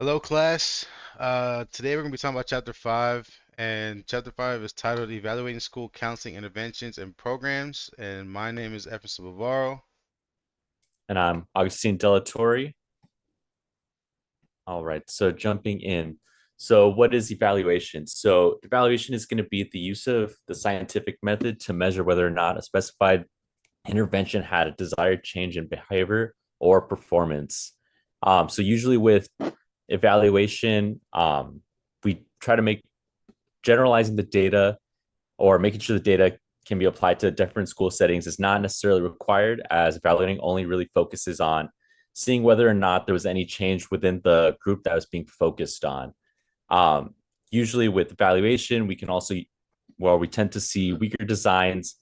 Hello, class. Today we're going to be talking about Chapter 5, and Chapter 5 is titled Evaluating School Counseling Interventions and Programs. And my name is Emerson Bavaro. And I'm Augustine Delatorre. All right, so jumping in. So, what is evaluation? So, evaluation is going to be the use of the scientific method to measure whether or not a specified intervention had a desired change in behavior or performance. So, usually with evaluation, we try to make generalizing the data or making sure the data can be applied to different school settings is not necessarily required, as evaluating only really focuses on seeing whether or not there was any change within the group that was being focused on. Um, Usually with evaluation, we can also, well, we tend to see weaker designs,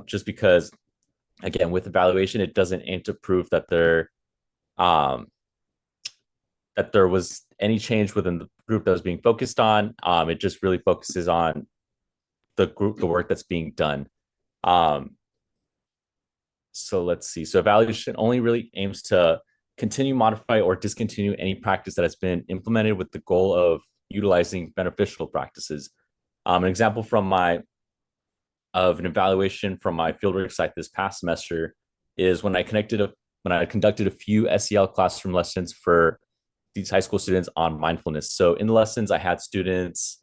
just because, again, with evaluation, it doesn't aim to prove um, that there was any change within the group that was being focused on. It just really focuses on the work that's being done. Um, so let's see. So evaluation only really aims to continue, modify, or discontinue any practice that has been implemented with the goal of utilizing beneficial practices. An example from my of an evaluation from my fieldwork site this past semester is when I conducted a few SEL classroom lessons for these high school students on mindfulness. So in the lessons, I had students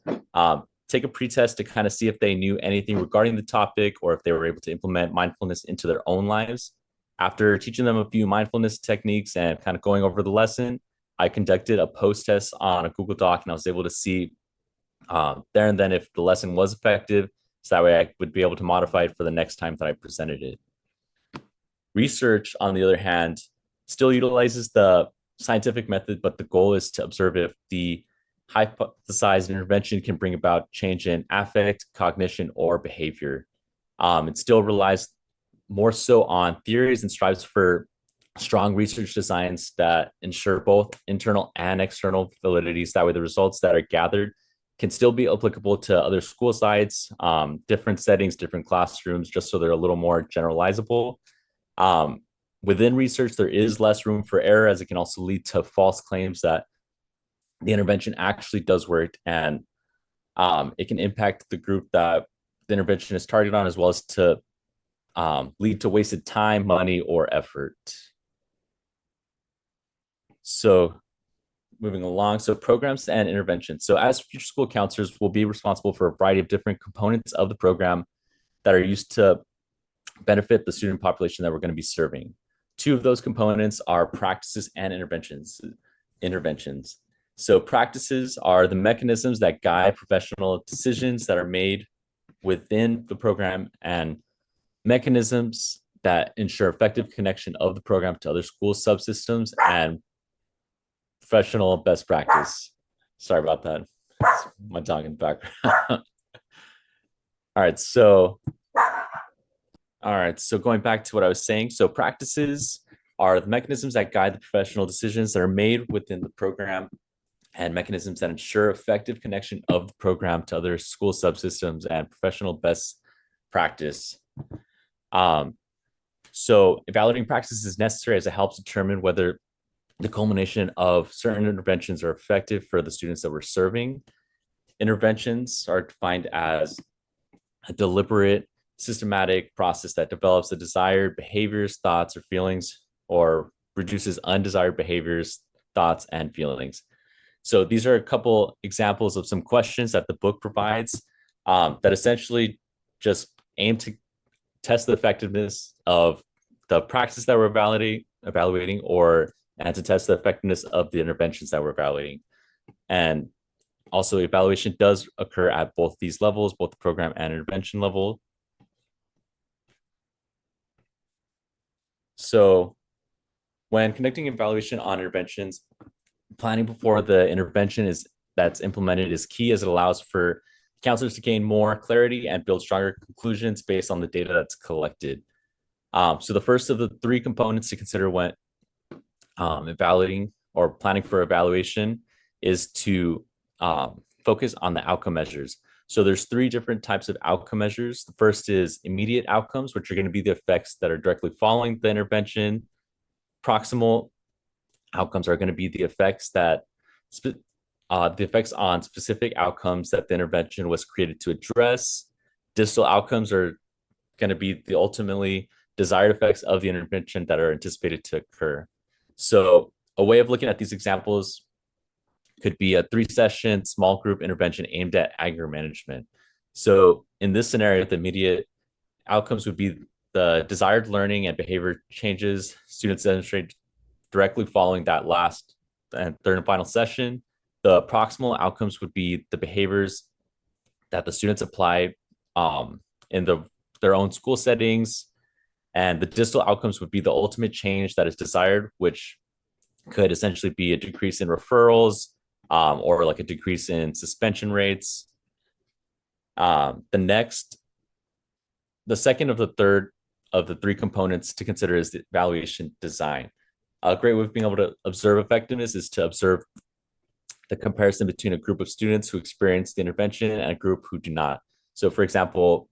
take a pretest to kind of see if they knew anything regarding the topic or if they were able to implement mindfulness into their own lives. After teaching them a few mindfulness techniques and kind of going over the lesson, I conducted a post test on a Google Doc, and I was able to see there and then if the lesson was effective. So that way I would be able to modify it for the next time that I presented it. Research, on the other hand, still utilizes the scientific method, but the goal is to observe if the hypothesized intervention can bring about change in affect, cognition, or behavior. It still relies more so on theories and strives for strong research designs that ensure both internal and external validities. That way, the results that are gathered can still be applicable to other school sites, different settings, different classrooms, just so they're a little more generalizable. Um, Within research, there is less room for error, as it can also lead to false claims that the intervention actually does work, and it can impact the group that the intervention is targeted on, as well as to lead to wasted time, money, or effort. So, moving along, so programs and interventions. So, as future school counselors, will be responsible for a variety of different components of the program that are used to benefit the student population that we're going to be serving. Two of those components are practices and interventions. So practices are the mechanisms that guide professional decisions that are made within the program, and mechanisms that ensure effective connection of the program to other school subsystems and professional best practice. Sorry about that. It's my dog in the background. All right, so going back to what I was saying. So practices are the mechanisms that guide the professional decisions that are made within the program, and mechanisms that ensure effective connection of the program to other school subsystems and professional best practice. Um, so evaluating practices is necessary as it helps determine whether the culmination of certain interventions are effective for the students that we're serving. Interventions are defined as a deliberate, systematic process that develops the desired behaviors, thoughts, or feelings, or reduces undesired behaviors, thoughts, and feelings. So these are a couple examples of some questions that the book provides, that essentially just aim to test the effectiveness of the practice that we're evaluating, or and to test the effectiveness of the interventions that we're evaluating. And also, evaluation does occur at both these levels, both the program and intervention level. So when conducting evaluation on interventions, planning before the intervention is that's implemented is key, as it allows for counselors to gain more clarity and build stronger conclusions based on the data that's collected. So the first of the three components to consider when evaluating or planning for evaluation is to focus on the outcome measures. So there's three different types of outcome measures. The first is immediate outcomes, which are going to be the effects that are directly following the intervention. Proximal outcomes are going to be the effects that the effects on specific outcomes that the intervention was created to address. Distal outcomes are going to be the ultimately desired effects of the intervention that are anticipated to occur. So, a way of looking at these examples could be a 3 session small group intervention aimed at anger management. So, in this scenario, the immediate outcomes would be the desired learning and behavior changes students demonstrate directly following that last and third and final session. The proximal outcomes would be the behaviors that the students apply in their own school settings, and the distal outcomes would be the ultimate change that is desired, which could essentially be a decrease in referrals or like a decrease in suspension rates. The next, the second of the third of the 3 components to consider is the evaluation design. A great way of being able to observe effectiveness is to observe the comparison between a group of students who experience the intervention and a group who do not. So, for example,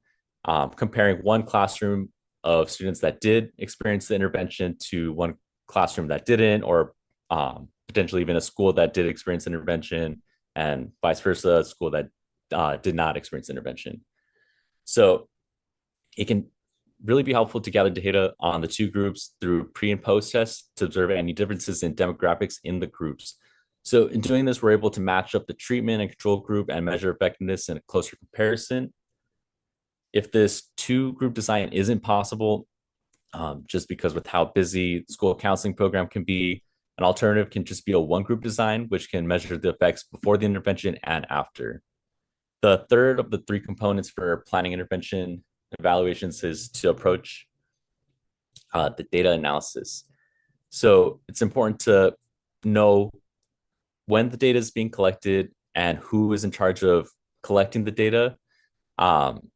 comparing one classroom of students that did experience the intervention to one classroom that didn't, or potentially even a school that did experience intervention, and vice versa, a school that did not experience intervention. So, it can really be helpful to gather data on the 2 groups through pre and post tests to observe any differences in demographics in the groups. So, in doing this, we're able to match up the treatment and control group and measure effectiveness in a closer comparison. If this 2 group design isn't possible, just because with how busy school counseling program can be, an alternative can just be a 1 group design, which can measure the effects before the intervention and after. The third of the 3 components for planning intervention evaluations is to approach the data analysis. So it's important to know when the data is being collected and who is in charge of collecting the data. Um,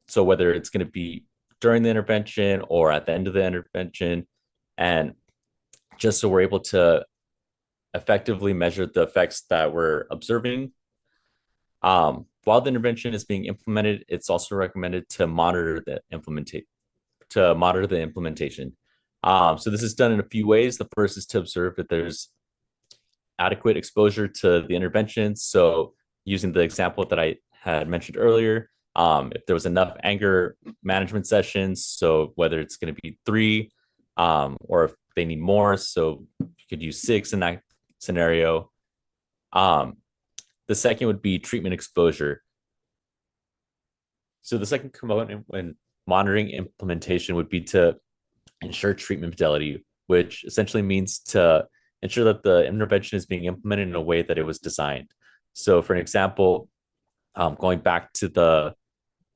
so whether it's going to be during the intervention or at the end of the intervention, and just so we're able to effectively measure the effects that we're observing. While the intervention is being implemented, it's also recommended to monitor the implementation. So this is done in a few ways. The first is to observe that there's adequate exposure to the interventions. So using the example that I had mentioned earlier, if there was enough anger management sessions, so whether it's going to be 3 or if they need more, so you could use 6 in that scenario. The second would be treatment exposure. So the second component when monitoring implementation would be to ensure treatment fidelity, which essentially means to ensure that the intervention is being implemented in a way that it was designed. So, for an example, going back to the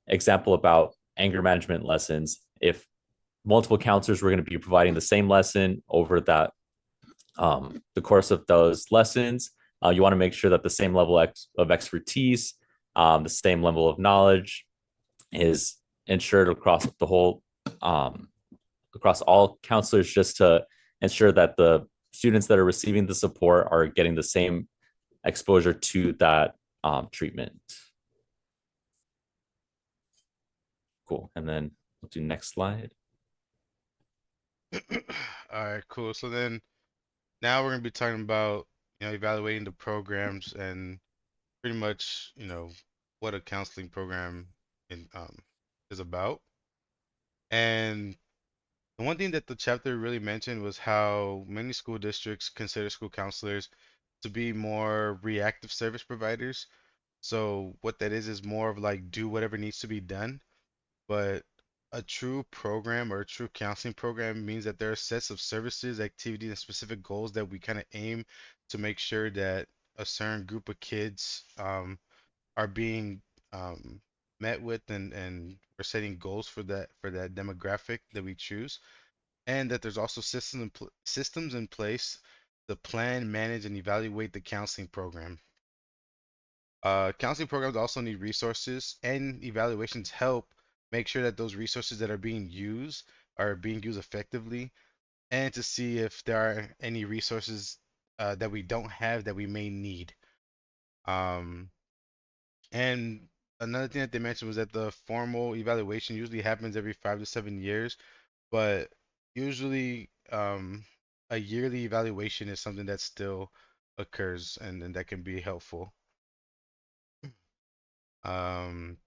example about anger management lessons, if multiple counselors were going to be providing the same lesson over the course of those lessons, you want to make sure that the same level of expertise, the same level of knowledge is ensured across the whole across all counselors, just to ensure that the students that are receiving the support are getting the same exposure to that treatment. Cool. And then we'll do next slide. All right, cool. So then now we're gonna be talking about, evaluating the programs and pretty much, what a counseling program is about. And the one thing that the chapter really mentioned was how many school districts consider school counselors to be more reactive service providers. So what that is more of like do whatever needs to be done. But a true program or a true counseling program means that there are sets of services, activities, and specific goals that we kind of aim to make sure that a certain group of kids are being met with, and we're setting goals for that demographic that we choose, and that there's also systems in place to plan, manage, and evaluate the counseling program. Counseling programs also need resources, and evaluations help make sure that those resources that are being used effectively, and to see if there are any resources that we don't have that we may need. Um, and another thing that they mentioned was that the formal evaluation usually happens every 5 to 7 years, but usually a yearly evaluation is something that's still occurs, and that can be helpful. Um,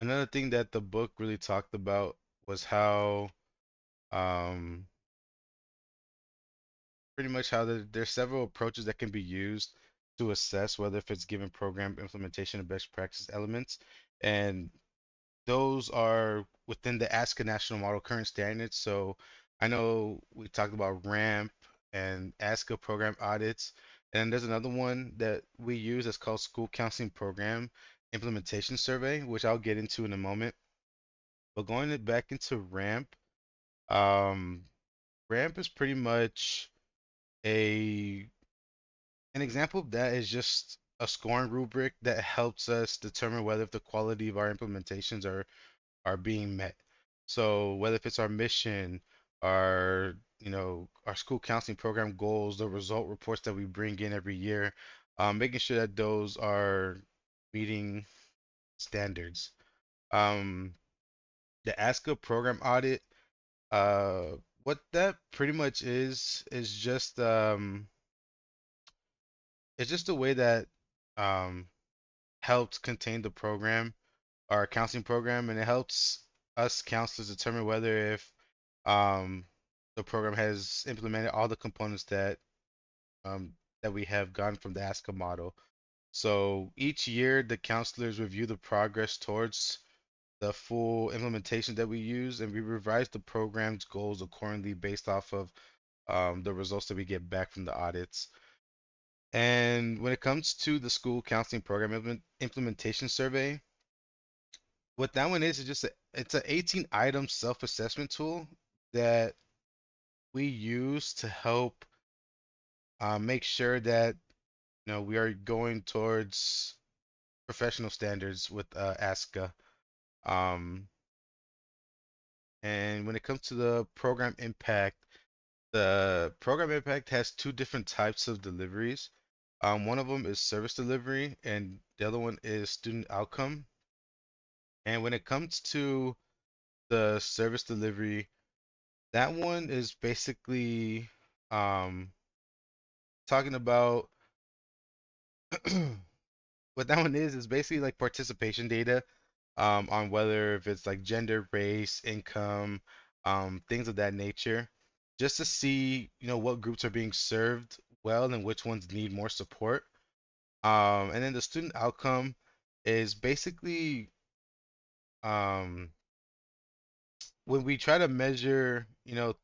Another thing that the book really talked about was how um, pretty much how there's several approaches that can be used to assess whether if it's given program implementation of best practice elements, and those are within the ASCA national model current standards. So I know we talked about RAMP and ASCA program audits, and there's another one that we use that's called School Counseling Program Implementation Survey, which I'll get into in a moment. But going back into RAMP, um, RAMP is pretty much a an example of that is just a scoring rubric that helps us determine whether if the quality of our implementations are being met. So whether if it's our mission, our our school counseling program goals, the result reports that we bring in every year, making sure that those are meeting standards. Um, the ASCA program audit, what that pretty much is just it's just a way that um helps contain the program, our counseling program, and it helps us counselors determine whether if um, the program has implemented all the components um, that we have gotten from the ASCA model. So each year, the counselors review the progress towards the full implementation that we use, and we revise the program's goals accordingly based off of the results that we get back from the audits. And when it comes to the school counseling program implementation survey, what that one is just it's an 18 item self-assessment tool that we use to help make sure that we are going towards professional standards with ASCA. Um, and when it comes to the program impact has two different types of deliveries. One of them is service delivery, and the other one is student outcome. And when it comes to the service delivery, that one is basically um, talking about what that one is basically like participation data on whether if it's like gender, race, income, things of that nature, just to see, what groups are being served well and which ones need more support. And then the student outcome is basically um, when we try to measure,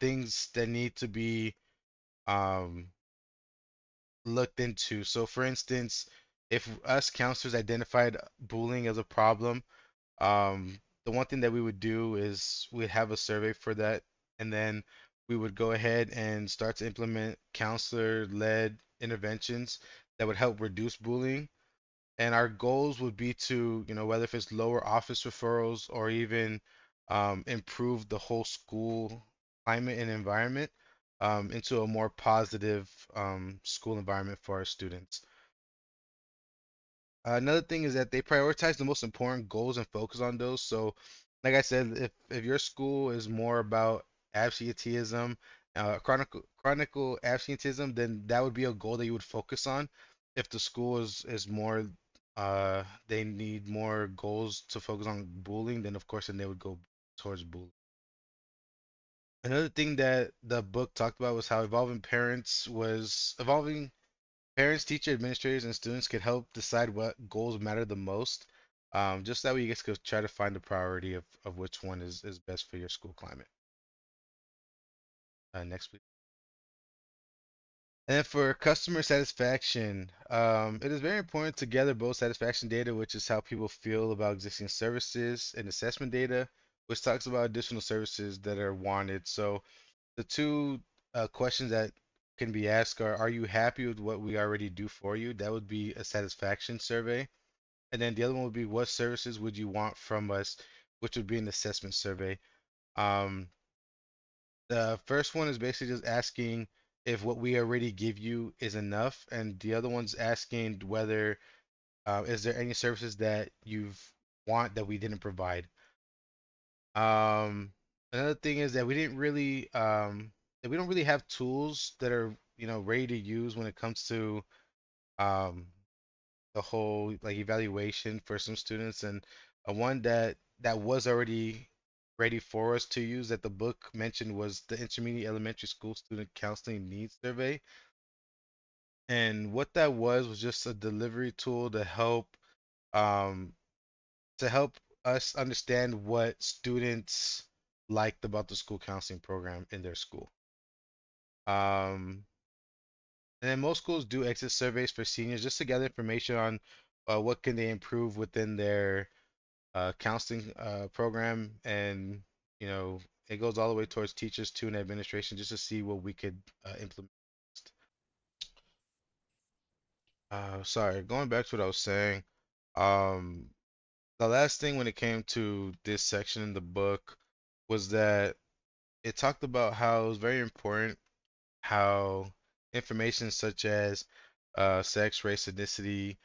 things that need to be um, looked into. So, for instance, if us counselors identified bullying as a problem, the one thing that we would do is we'd have a survey for that, and then we would go ahead and start to implement counselor-led interventions that would help reduce bullying. And our goals would be to, whether if it's lower office referrals or even improve the whole school climate and environment into a more positive school environment for our students. Another thing is that they prioritize the most important goals and focus on those. So, like I said, if your school is more about absenteeism, chronicle absenteeism, then that would be a goal that you would focus on. If the school is more, they need more goals to focus on bullying, then of course, then they would go towards bullying. Another thing that the book talked about was how evolving parents, teachers, administrators, and students could help decide what goals matter the most. Just that way you guys could try to find the priority of which one is best for your school climate. Next, please. And for customer satisfaction, it is very important to gather both satisfaction data, which is how people feel about existing services, and assessment data, which talks about additional services that are wanted. So the two questions that can be asked are you happy with what we already do for you? That would be a satisfaction survey. And then the other one would be what services would you want from us, which would be an assessment survey. Um, the first one is basically just asking if what we already give you is enough, and the other one's asking whether is there any services that you've want that we didn't provide. Um, Another thing is that we didn't really that we don't really have tools that are ready to use when it comes to um the whole like evaluation for some students, and one that was already ready for us to use that the book mentioned was the Intermediate Elementary School Student Counseling Needs Survey. And what that was just a delivery tool um to help us understand what students liked about the school counseling program in their school. Um, and then most schools do exit surveys for seniors just to gather information on what can they improve within their counseling program, and it goes all the way towards teachers too and administration just to see what we could implement. Sorry, going back to what I was saying. Um, the last thing when it came to this section in the book was that it talked about how it was very important how information such as sex, race, ethnicity,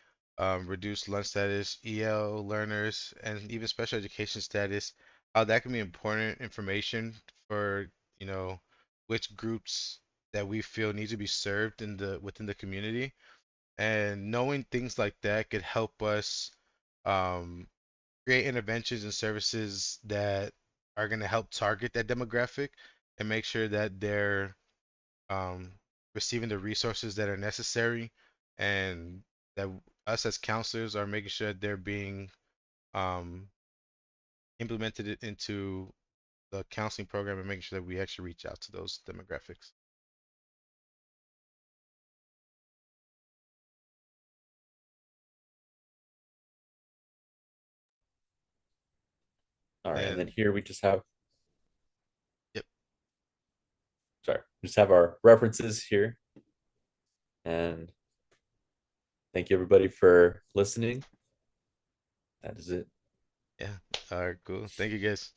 reduced lunch status, EL learners, and even special education status, how that can be important information for, you know, which groups that we feel need to be served in the within the community. And knowing things like that could help us um, create interventions and services that are going to help target that demographic and make sure that they're um, receiving the resources that are necessary, and that us as counselors are making sure that they're being um, implemented into the counseling program and making sure that we actually reach out to those demographics. All right, and then And here we just have, yep, sorry, we just have our references here. And thank you everybody for listening. That is it. yeah, all right, cool. Thank you guys.